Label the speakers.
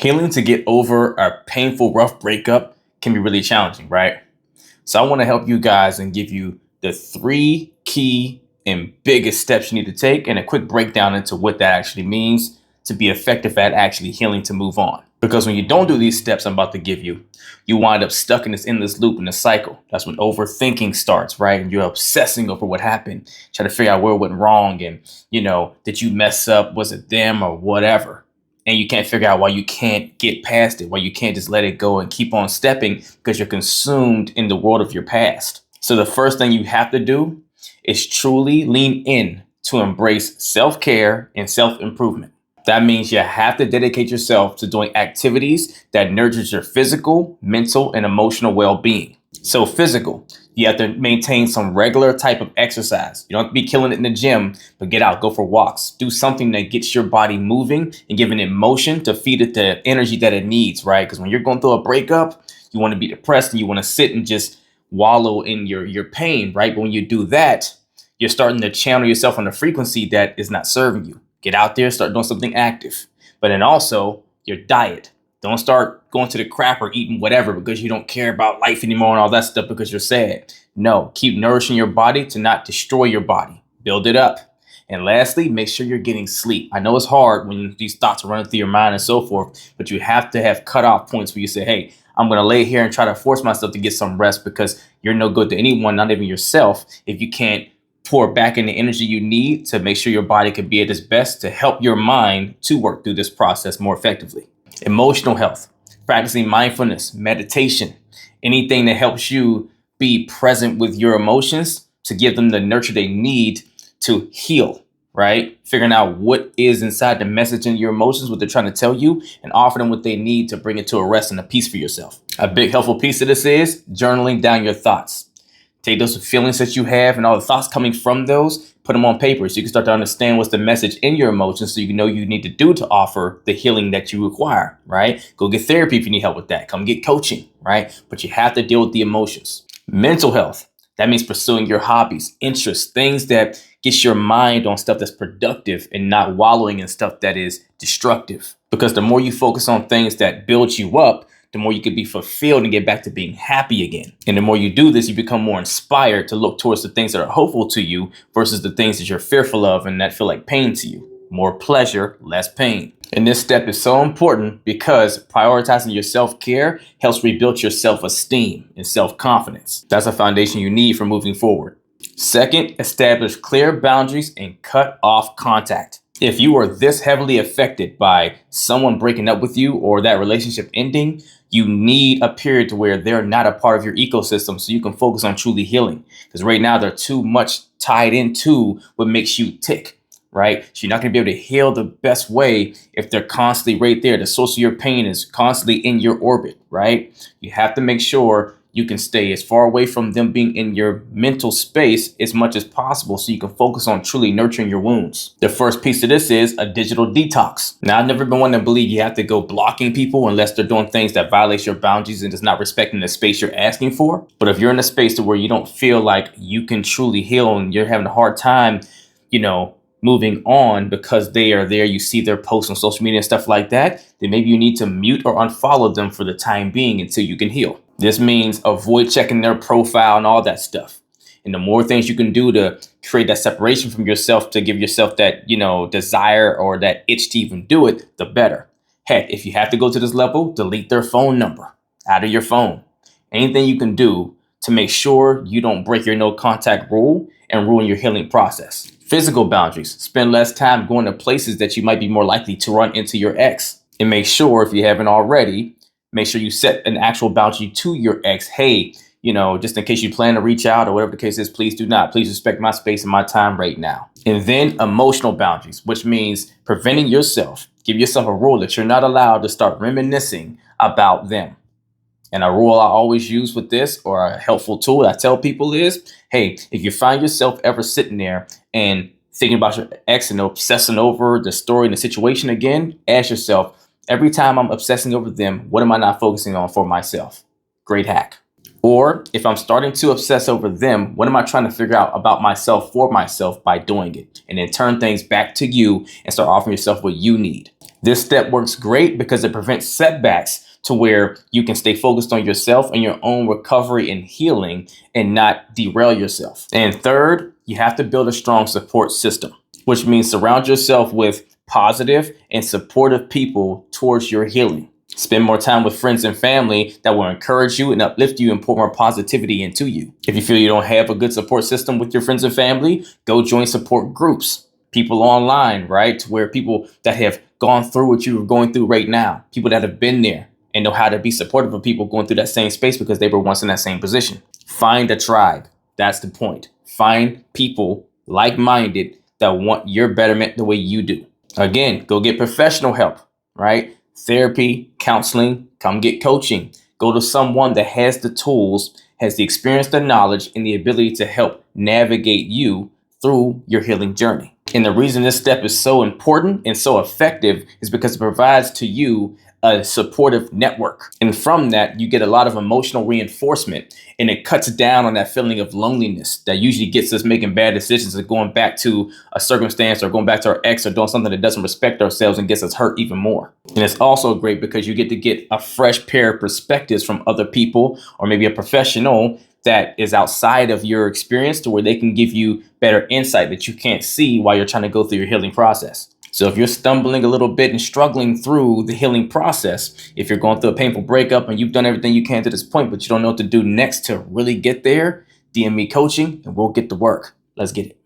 Speaker 1: Healing to get over a painful, rough breakup can be really challenging, right? So I want to help you guys and give you the three key and biggest steps you need to take and a quick breakdown into what that actually means to be effective at actually healing to move on. Because when you don't do these steps I'm about to give you, you wind up stuck in this endless loop in a cycle. That's when overthinking starts, right? And you're obsessing over what happened, trying to figure out where it went wrong. And, did you mess up? Was it them or whatever? And you can't figure out why you can't get past it, why you can't just let it go and keep on stepping because you're consumed in the world of your past. So the first thing you have to do is truly lean in to embrace self-care and self-improvement. That means you have to dedicate yourself to doing activities that nurtures your physical, mental, and emotional well-being. So physical, you have to maintain some regular type of exercise. You don't have to be killing it in the gym, but get out, go for walks. Do something that gets your body moving and giving it motion to feed it the energy that it needs, right? Because when you're going through a breakup, you want to be depressed and you want to sit and just wallow in your pain, right? But when you do that, you're starting to channel yourself on a frequency that is not serving you. Get out there, start doing something active. But then also your diet. Don't start going to the crap or eating whatever because you don't care about life anymore and all that stuff because you're sad. No, keep nourishing your body to not destroy your body. Build it up. And lastly, make sure you're getting sleep. I know it's hard when these thoughts are running through your mind and so forth, but you have to have cutoff points where you say, hey, I'm going to lay here and try to force myself to get some rest because you're no good to anyone, not even yourself, if you can't pour back in the energy you need to make sure your body can be at its best to help your mind to work through this process more effectively. Emotional health, practicing mindfulness, meditation, anything that helps you be present with your emotions to give them the nurture they need to heal, right? Figuring out what is inside the message in your emotions, what they're trying to tell you, and offer them what they need to bring it to a rest and a peace for yourself. A big helpful piece of this is journaling down your thoughts. Take those feelings that you have and all the thoughts coming from those, put them on paper so you can start to understand what's the message in your emotions so you know you need to do to offer the healing that you require, right? Go get therapy if you need help with that. Come get coaching, right? But you have to deal with the emotions. Mental health. That means pursuing your hobbies, interests, things that gets your mind on stuff that's productive and not wallowing in stuff that is destructive. Because the more you focus on things that build you up, the more you can be fulfilled and get back to being happy again. And the more you do this, you become more inspired to look towards the things that are hopeful to you versus the things that you're fearful of and that feel like pain to you. More pleasure, less pain. And this step is so important because prioritizing your self-care helps rebuild your self-esteem and self-confidence. That's a foundation you need for moving forward. Second, establish clear boundaries and cut off contact. If you are this heavily affected by someone breaking up with you or that relationship ending, you need a period to where they're not a part of your ecosystem so you can focus on truly healing. Because right now they're too much tied into what makes you tick, right? So you're not going to be able to heal the best way if they're constantly right there. The source of your pain is constantly in your orbit, right? You have to make sure you can stay as far away from them being in your mental space as much as possible so you can focus on truly nurturing your wounds. The first piece of this is a digital detox. Now, I've never been one to believe you have to go blocking people unless they're doing things that violate your boundaries and is not respecting the space you're asking for. But if you're in a space to where you don't feel like you can truly heal and you're having a hard time, moving on because they are there, you see their posts on social media and stuff like that, then maybe you need to mute or unfollow them for the time being until you can heal. This means avoid checking their profile and all that stuff. And the more things you can do to create that separation from yourself to give yourself that, desire or that itch to even do it, the better. Heck, if you have to go to this level, delete their phone number out of your phone. Anything you can do to make sure you don't break your no contact rule and ruin your healing process. Physical boundaries. Spend less time going to places that you might be more likely to run into your ex. And make sure, if you haven't already, make sure you set an actual boundary to your ex. Hey, just in case you plan to reach out or whatever the case is, please do not. Please respect my space and my time right now. And then emotional boundaries, which means preventing yourself. Give yourself a rule that you're not allowed to start reminiscing about them. And a rule I always use with this, or a helpful tool I tell people is, hey, if you find yourself ever sitting there and thinking about your ex and obsessing over the story and the situation again, ask yourself, every time I'm obsessing over them, what am I not focusing on for myself? Great hack. Or if I'm starting to obsess over them, what am I trying to figure out about myself for myself by doing it? And then turn things back to you and start offering yourself what you need. This step works great because it prevents setbacks to where you can stay focused on yourself and your own recovery and healing and not derail yourself. And third, you have to build a strong support system, which means surround yourself with positive and supportive people towards your healing. Spend more time with friends and family that will encourage you and uplift you and pour more positivity into you. If you feel you don't have a good support system with your friends and family, go join support groups, people online, right? Where people that have gone through what you're going through right now, people that have been there and know how to be supportive of people going through that same space because they were once in that same position. Find a tribe. That's the point. Find people like-minded that want your betterment the way you do. Again, go get professional help, right? Therapy, counseling, come get coaching. Go to someone that has the tools, has the experience, the knowledge, and the ability to help navigate you through your healing journey. And the reason this step is so important and so effective is because it provides to you a supportive network. And from that, you get a lot of emotional reinforcement, and it cuts down on that feeling of loneliness that usually gets us making bad decisions and going back to a circumstance or going back to our ex or doing something that doesn't respect ourselves and gets us hurt even more. And it's also great because you get to get a fresh pair of perspectives from other people or maybe a professional that is outside of your experience to where they can give you better insight that you can't see while you're trying to go through your healing process. So if you're stumbling a little bit and struggling through the healing process, if you're going through a painful breakup and you've done everything you can to this point, but you don't know what to do next to really get there, DM me coaching and we'll get to work. Let's get it.